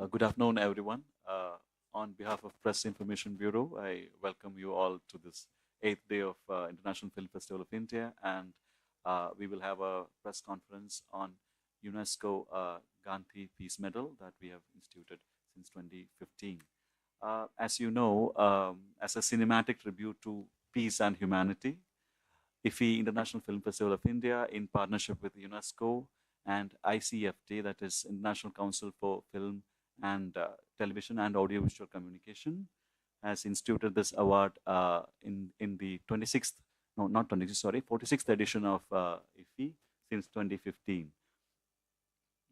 Good afternoon, everyone. On behalf of Press Information Bureau, I welcome you all to this 8th day of International Film Festival of India, and we will have a press conference on UNESCO Gandhi Peace Medal that we have instituted since 2015. As you know, as a cinematic tribute to peace and humanity, IFFI International Film Festival of India, in partnership with UNESCO and ICFT, that is International Council for Film and Television and Audiovisual Communication, has instituted this award in the 26th, no, not 26th, sorry, 46th edition of IFFI since 2015.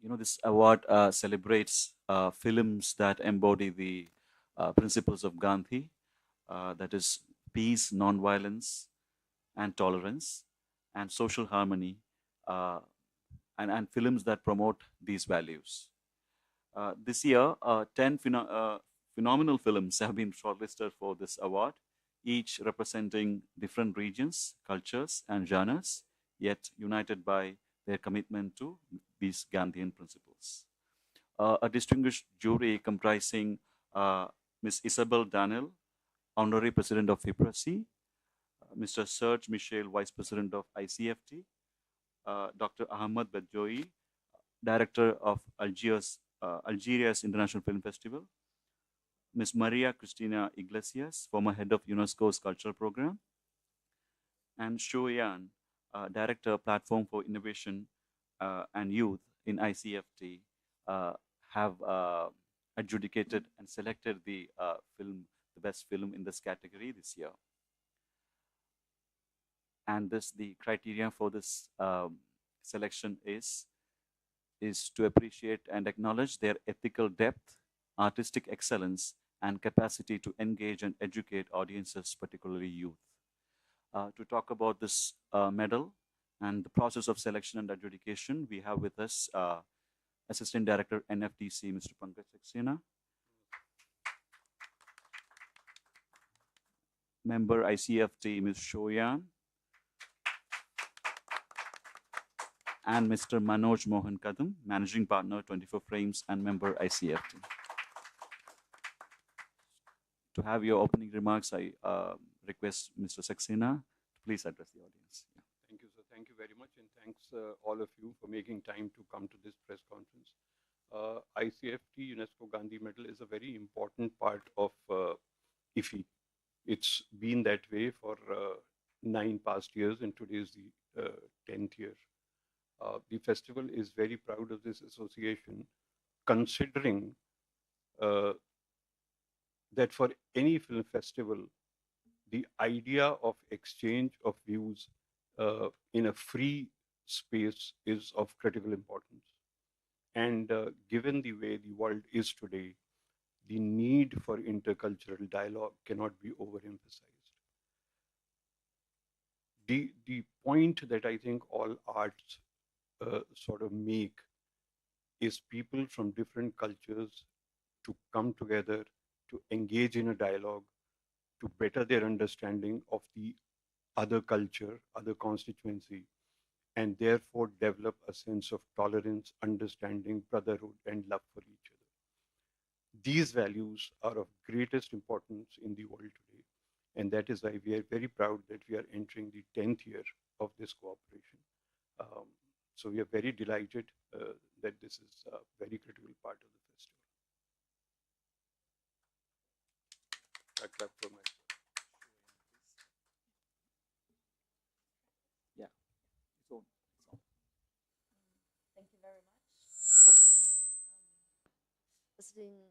You know, this award celebrates films that embody the principles of Gandhi, that is peace, non-violence, and tolerance, and social harmony, and films that promote these values. This year, 10 phenomenal films have been shortlisted for this award, each representing different regions, cultures, and genres, yet united by their commitment to these Gandhian principles. A distinguished jury comprising Ms. Isabel Daniel, Honorary President of IPRESI, Mr. Serge Michel, Vice President of ICFT, Dr. Ahmad Bedjoui, Director of Algeria's International Film Festival, Ms. Maria Cristina Iglesias, former head of UNESCO's Cultural Program, and Shu Yan, Director, Platform for Innovation and Youth in ICFT, have adjudicated and selected the best film in this category this year. And the criteria for this selection is to appreciate and acknowledge their ethical depth, artistic excellence, and capacity to engage and educate audiences, particularly youth. To talk about this medal and the process of selection and adjudication, we have with us Assistant Director, NFDC, Mr. Pankaj Saxena, Member ICFT, Ms. Shoyan, and Mr. Manoj Mohan Kadam, Managing Partner, 24 Frames, and Member ICFT. To have your opening remarks, I request Mr. Saxena to please address the audience. Yeah. Thank you, sir. Thank you very much, and thanks all of you for making time to come to this press conference. ICFT UNESCO Gandhi Medal is a very important part of IFFI. It's been that way for 9 past years, and today is the 10th year. The festival is very proud of this association, considering that for any film festival, the idea of exchange of views in a free space is of critical importance. And given the way the world is today, the need for intercultural dialogue cannot be overemphasized. The point that I think all arts sort of make is people from different cultures to come together, to engage in a dialogue, to better their understanding of the other culture, other constituency, and therefore develop a sense of tolerance, understanding, brotherhood, and love for each other. These values are of greatest importance in the world today, and that is why we are very proud that we are entering the 10th year of this cooperation. So we are very delighted that this is a very critical part of the festival. A clap for myself. Yeah. So. Thank you very much. It's been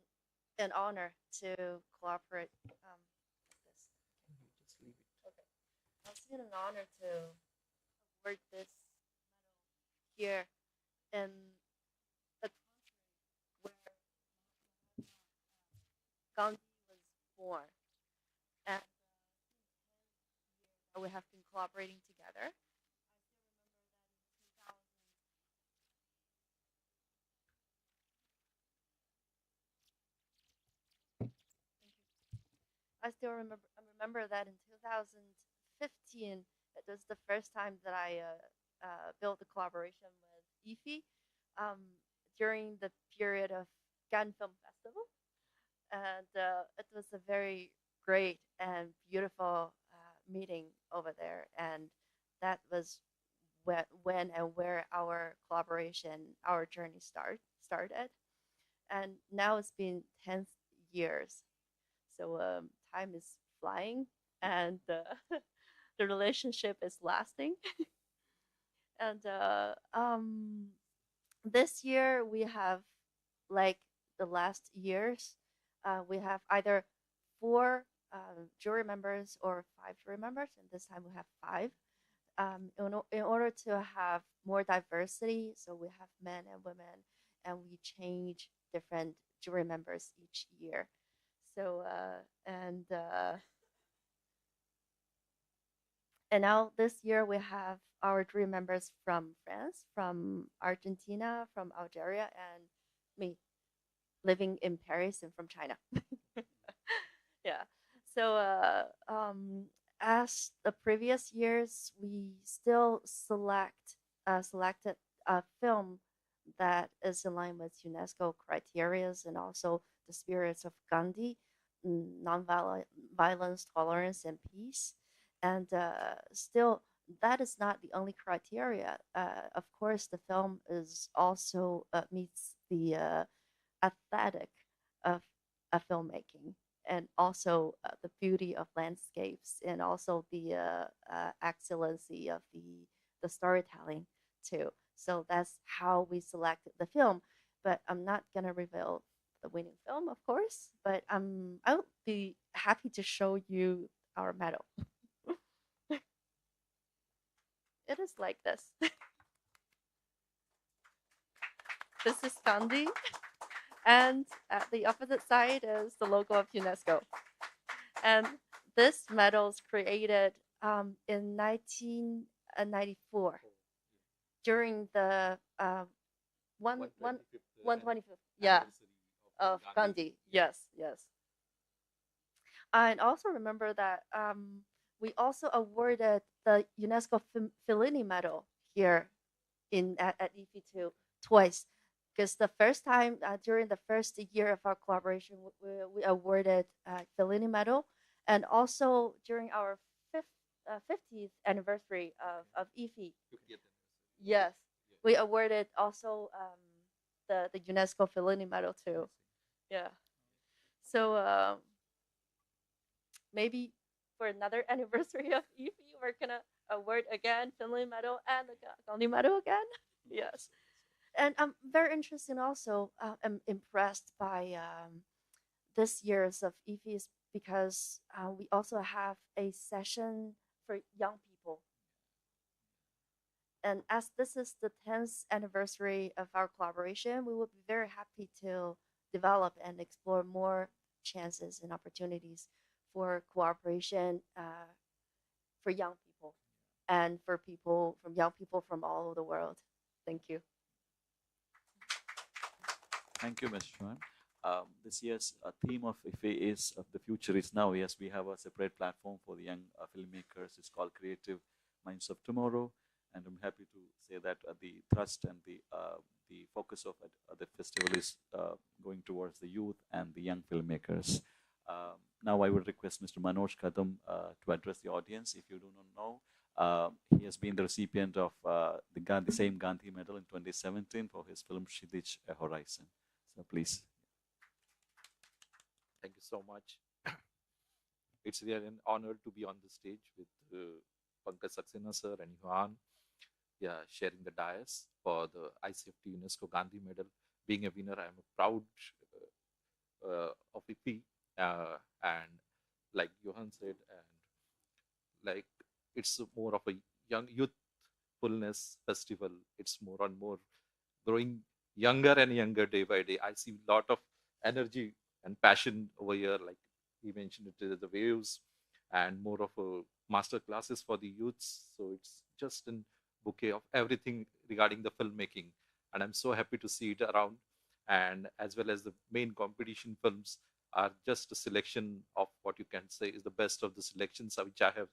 an honor to cooperate with this. Just leave it. Okay. It's been an honor to award this medal here in the country where Gandhi was born. And we have been cooperating together. I still remember that in 2015, it was the first time that I built a collaboration with IFFI during the period of Cannes Film Festival, and it was a very great and beautiful meeting over there, and that was when and where our collaboration, our journey started, and now it's been 10 years, so time is flying, and the relationship is lasting. And this year we have, like the last years, we have either four jury members or five jury members, and this time we have five. In order to have more diversity, so we have men and women, and we change different jury members each year. So and now this year we have our jury members from France, from Argentina, from Algeria, and me living in Paris and from China. Yeah. So as the previous years, we still selected a film that is in line with UNESCO criteria and also the spirits of Gandhi, nonviolence, tolerance, and peace. And still, that is not the only criteria. Of course, the film is also meets the aesthetic of filmmaking, and also the beauty of landscapes, and also the excellency of the storytelling too. So that's how we selected the film. But I'm not gonna reveal the winning film, of course. But I would be happy to show you our medal. It is like this. This is Gandhi, and at the opposite side is the logo of UNESCO. And this medal is created in 1994 during the 125th, yeah, of Gandhi. Yes, yes. And also remember that we also awarded the UNESCO Fellini Medal here at IFFI too, twice. Because the first time during the first year of our collaboration, we awarded Fellini Medal, and also during our 50th anniversary of IFFI. Yes, we awarded also the UNESCO Fellini Medal too. Yeah. So maybe for another anniversary of IFFI, we're gonna award again Fellini Medal and the Gandhi Medal again. Yes. And I'm very interested also. I'm impressed by this year's of IFFI because we also have a session for young people. And as this is the 10th anniversary of our collaboration, we will be very happy to develop and explore more chances and opportunities for cooperation for young people and for young people from all over the world. Thank you. Thank you, Ms. Chuan. This year's theme of IFFI is the future is now. Yes, we have a separate platform for the young filmmakers. It's called Creative Minds of Tomorrow, and I'm happy to say that the thrust and the focus of the festival is going towards the youth and the young filmmakers. Now I would request Mr. Manoj Kadam to address the audience. If you do not know, he has been the recipient of the same Gandhi Medal in 2017 for his film Kshitij, A Horizon. So please. Thank you so much. It's really an honor to be on the stage with Pankaj Saxena sir and Yuan, sharing the dais for the ICFT-UNESCO Gandhi Medal. Being a winner, I am proud of IFFI, and like Johan said, and like it's more of a young youthfulness festival. It's more and more growing younger and younger day by day. I see a lot of energy and passion over here. Like he mentioned, it is the waves and more of a master classes for the youths. So it's just a bouquet of everything regarding the filmmaking. And I'm so happy to see it around. And as well as the main competition films are just a selection of what you can say is the best of the selections which I have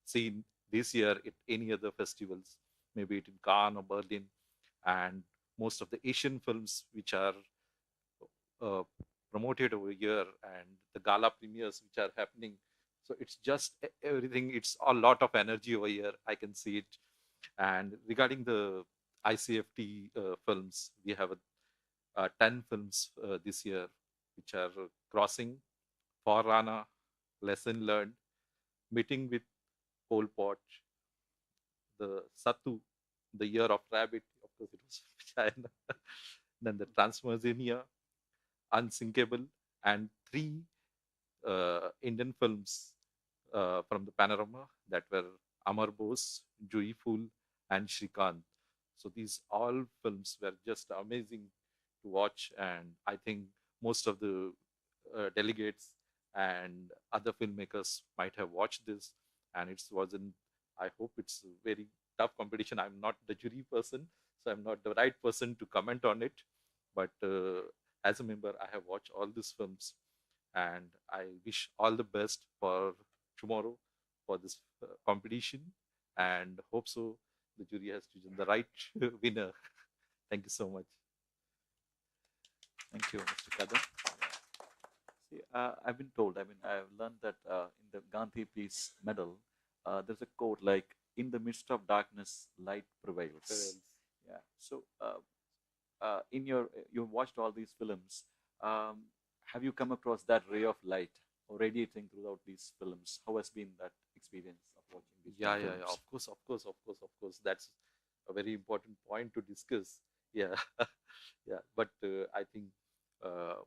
seen this year at any other festivals, maybe it in Cannes or Berlin. And most of the Asian films which are promoted over here, and the gala premieres which are happening. So it's just everything. It's a lot of energy over here. I can see it. And regarding the ICFT films, we have 10 films this year, which are Crossing, For Rana, Lesson Learned, Meeting with Pol Pot, the Satu, The Year of Rabbit, of course it was China, then the Transmersenia, Unsinkable, and 3 Indian films from the panorama that were Amar Bose, Jui Fool, and Shrikant. So these all films were just amazing to watch, and I think most of the delegates and other filmmakers might have watched this, and it wasn't. I hope it's a very tough competition. I'm not the jury person, so I'm not the right person to comment on it. But as a member, I have watched all these films, and I wish all the best for tomorrow for this competition, and hope so the jury has chosen the right winner. Thank you so much. Thank you, Mr. Kadam. See, I've been told, I've learned that in the Gandhi Peace Medal, there's a quote like, in the midst of darkness, light prevails. Yeah. So, you've watched all these films. Have you come across that ray of light or radiating throughout these films? How has been that experience of watching these films? Of course. That's a very important point to discuss. Yeah, yeah. But I think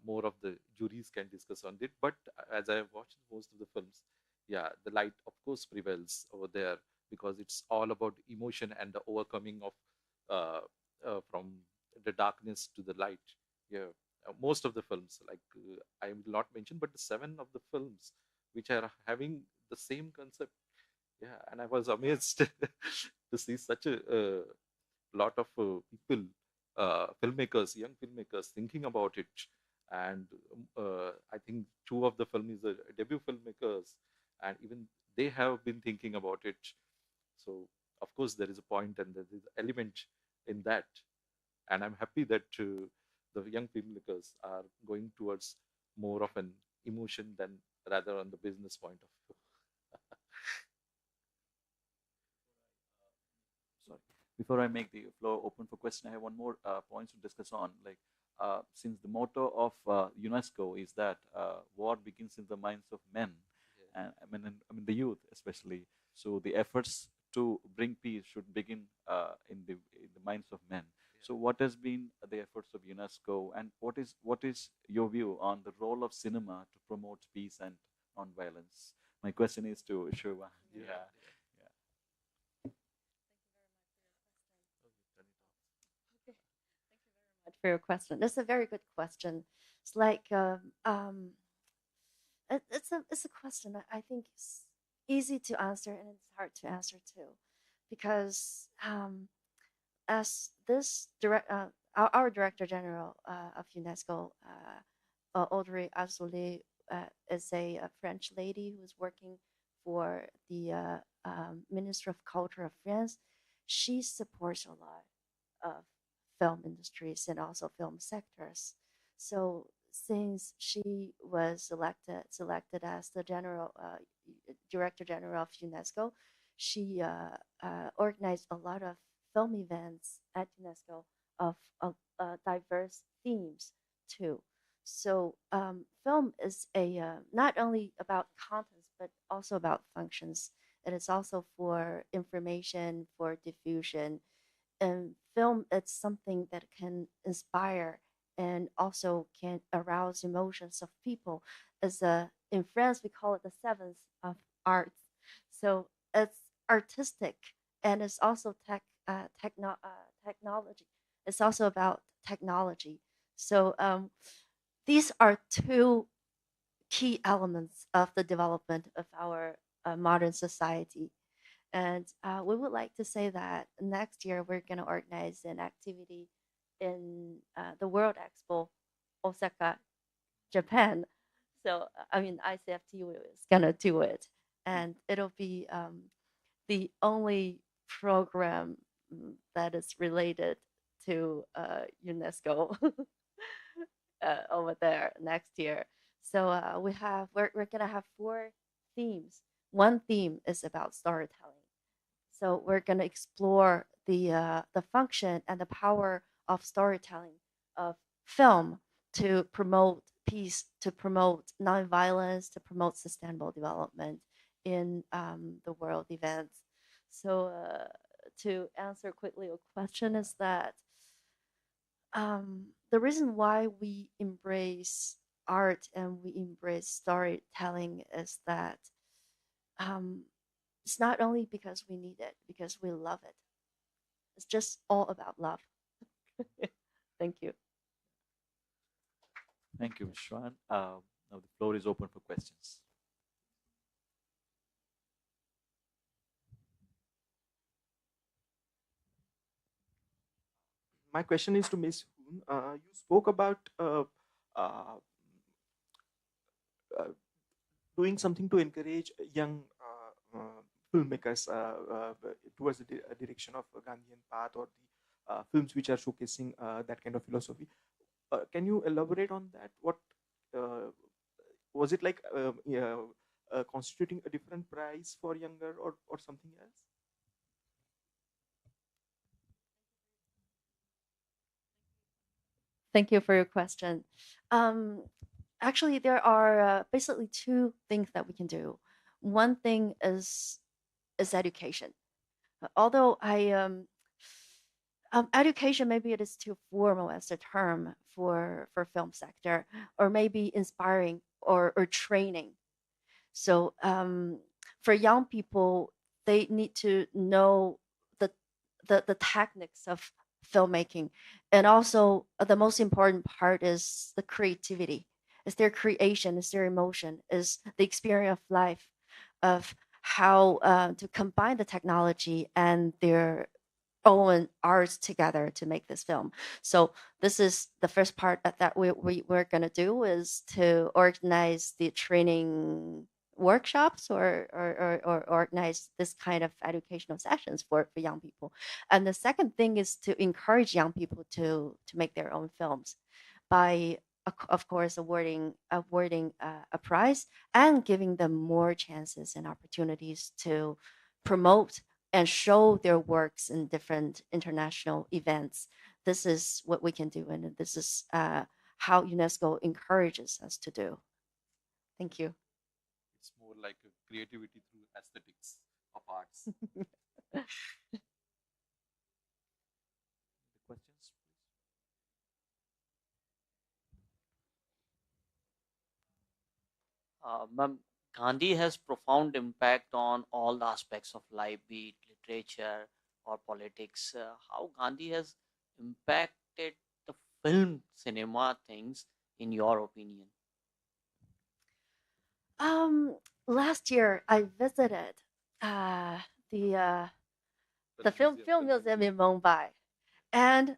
more of the juries can discuss on it. But as I have watched most of the films, yeah, the light, of course, prevails over there, because it's all about emotion and the overcoming of from the darkness to the light. Yeah, most of the films, like I will not mention, but the 7 of the films which are having the same concept. Yeah, and I was amazed to see such a lot of people, filmmakers, young filmmakers, thinking about it. And I think 2 of the film is debut filmmakers, and even they have been thinking about it. So of course there is a point and there is an element in that, and I'm happy that the young filmmakers are going towards more of an emotion than rather on the business point of view. Sorry. Before I make the floor open for question, I have one more point to discuss on. Like, since the motto of UNESCO is that war begins in the minds of men, and the youth especially. So the efforts to bring peace should begin in the minds of men. So what has been the efforts of UNESCO, and what is your view on the role of cinema to promote peace and non-violence? My question is to Shova. Yeah. For your question. That's a very good question. It's like it's a question that I think is easy to answer and it's hard to answer too, because as this our director general of UNESCO, Audrey Azoulay, is a French lady who's working for the Minister of Culture of France. She supports a lot of film industries and also film sectors. So since she was selected as the director general of UNESCO, she organized a lot of film events at UNESCO of diverse themes too. So film is not only about contents but also about functions. It is also for information, for diffusion, and film, it's something that can inspire and also can arouse emotions of people. As in France we call it the seventh of arts. So it's artistic and it's also technology. It's also about technology. So these are 2 key elements of the development of our modern society. And we would like to say that next year we're going to organize an activity in the World Expo, Osaka, Japan. So, ICFT is going to do it. And it'll be the only program that is related to UNESCO. over there next year. So we're gonna have 4 themes. One theme is about storytelling. So we're gonna explore the function and the power of storytelling of film to promote peace, to promote nonviolence, to promote sustainable development in the world events. So to answer quickly your question is that the reason why we embrace art and we embrace storytelling is that it's not only because we need it, because we love it. It's just all about love. Thank you. Thank you, Shwan. Now the floor is open for questions. My question is to Ms. Hoon. You spoke about uh, doing something to encourage young filmmakers towards the direction of Gandhian path or the films which are showcasing that kind of philosophy. Can you elaborate on that? What was it like? Constituting a different prize for younger or something else? Thank you for your question. Actually, there are basically 2 things that we can do. One thing is education. Although education, maybe it is too formal as a term for film sector, or maybe inspiring or training. So for young people, they need to know the techniques of filmmaking, and also the most important part is the creativity. Is their creation, is their emotion, is the experience of life, of how to combine the technology and their own arts together to make this film. So this is the first part that we're going to do, is to organize the training workshops or organize this kind of educational sessions for young people. And the second thing is to encourage young people to make their own films by of course awarding a prize and giving them more chances and opportunities to promote and show their works in different international events. This is what we can do, and this is how UNESCO encourages us to do. Thank you. It's more like a creativity through aesthetics of arts. Questions? Ma'am, Gandhi has profound impact on all the aspects of life, be it literature or politics. How Gandhi has impacted the film cinema things, in your opinion? Last year I visited the film museum in Mumbai, and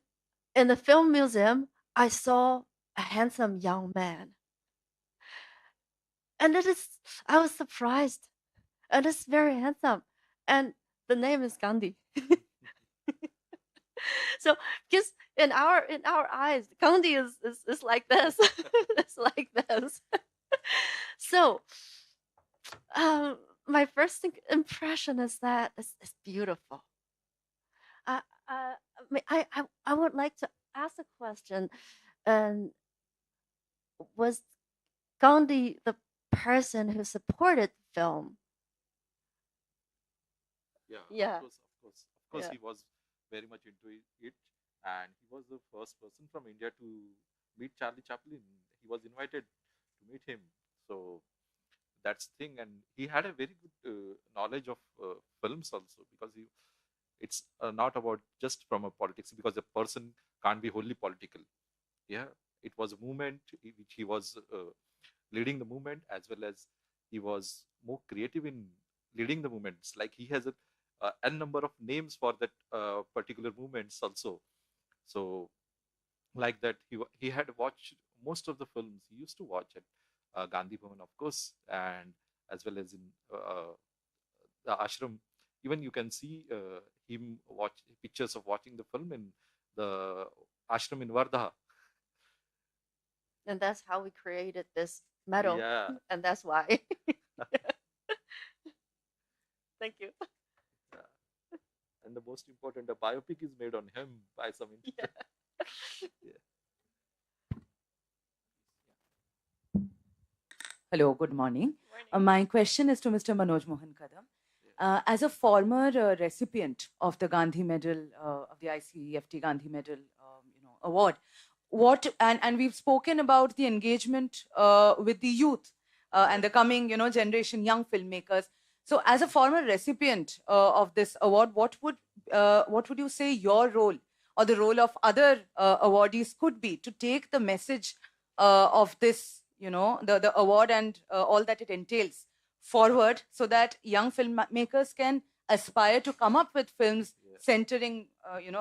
in the film museum I saw a handsome young man, and I was surprised, and it's very handsome, and the name is Gandhi. So because in our eyes, Gandhi is like this. It's like this. So my first impression is that it's beautiful. I would like to ask a question. And was Gandhi the person who supported film? Yeah, of course, Yeah. he was very much into it, and he was the first person from India to meet Charlie Chaplin. He was invited to meet him, so that's the thing. And he had a very good knowledge of films also, because it's not about just from a politics, because a person can't be wholly political. Yeah, it was a movement which he was leading the movement, as well as he was more creative in leading the movements. Like he has a n number of names for that particular movements also. So like that, he had watched most of the films. He used to watch at Gandhi Bhavan, of course, and as well as in the ashram. Even you can see him watch pictures of watching the film in the ashram in Wardha. And that's how we created this medal. Yeah. And that's why. Thank you. And the most important, a biopic is made on him by some Yeah. Hello, good morning. Morning. My question is to Mr. Manoj Mohan Kadam. As a former recipient of the Gandhi Medal, of the ICFT Gandhi Medal, award, and we've spoken about the engagement with the youth and the coming, generation, young filmmakers. So, as a former recipient of this award, what would you say your role or the role of other awardees could be to take the message of this, the award and all that it entails forward, so that young filmmakers can aspire to come up with films centering,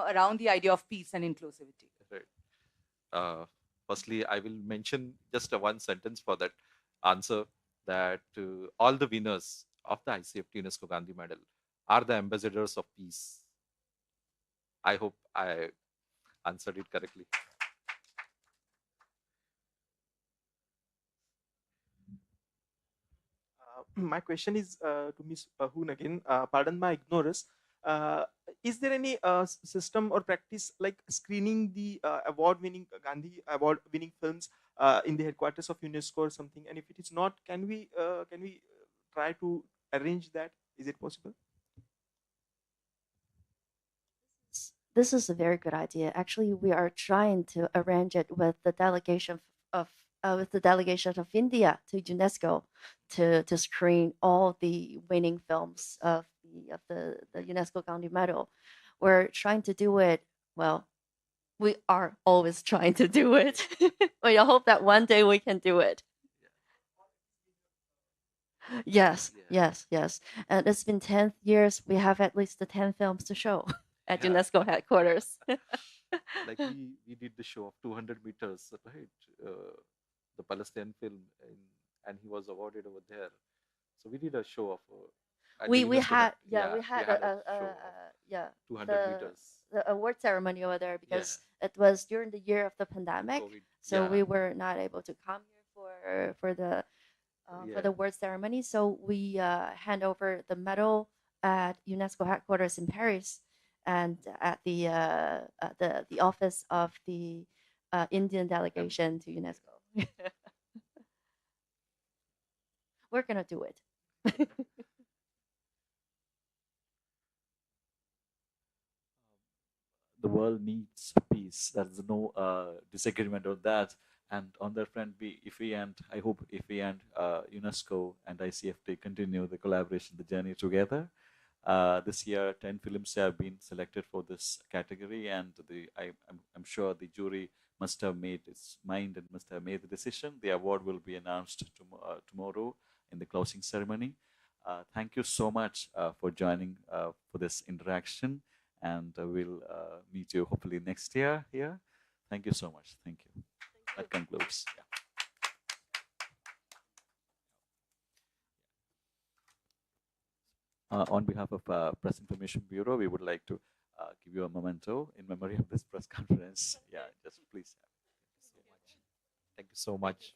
around the idea of peace and inclusivity? Right. Firstly, I will mention just one sentence for that answer, that all the winners of the ICFT-UNESCO Gandhi Medal are the ambassadors of peace. I hope I answered it correctly. My question is to Ms. Hoon again. Pardon my ignorance. Is there any system or practice like screening the award-winning Gandhi award-winning films in the headquarters of UNESCO or something? And if it is not, can we try to arrange that? Is it possible? This is a very good idea. Actually, we are trying to arrange it with the delegation of India to UNESCO to screen all the winning films of the UNESCO Gandhi Medal. We're trying to do it. Well, we are always trying to do it. We hope that one day we can do it. Yes, yes. And it's been 10 years. We have at least the 10 films to show at UNESCO headquarters. Like we did the show of 200 meters, right? The Palestinian film, and he was awarded over there. So we did a show of. We had a show, 200 meters. The award ceremony over there, because it was during the year of the pandemic, COVID, so we were not able to come here for the award ceremony. So we hand over the medal at UNESCO headquarters in Paris, and at the office of the Indian delegation to UNESCO. We're gonna do it. The world needs peace. There's no disagreement on that. And on that front, I hope IFFI and UNESCO and ICFT continue the collaboration, the journey together. This year, 10 films have been selected for this category, and I'm sure the jury must have made its mind and must have made the decision. The award will be announced tomorrow in the closing ceremony. Thank you so much for joining for this interaction, and we'll meet you hopefully next year here. Thank you so much. Thank you. That concludes. On behalf of Press Information Bureau, we would like to give you a memento in memory of this press conference. Yeah, just please. Thank you so much.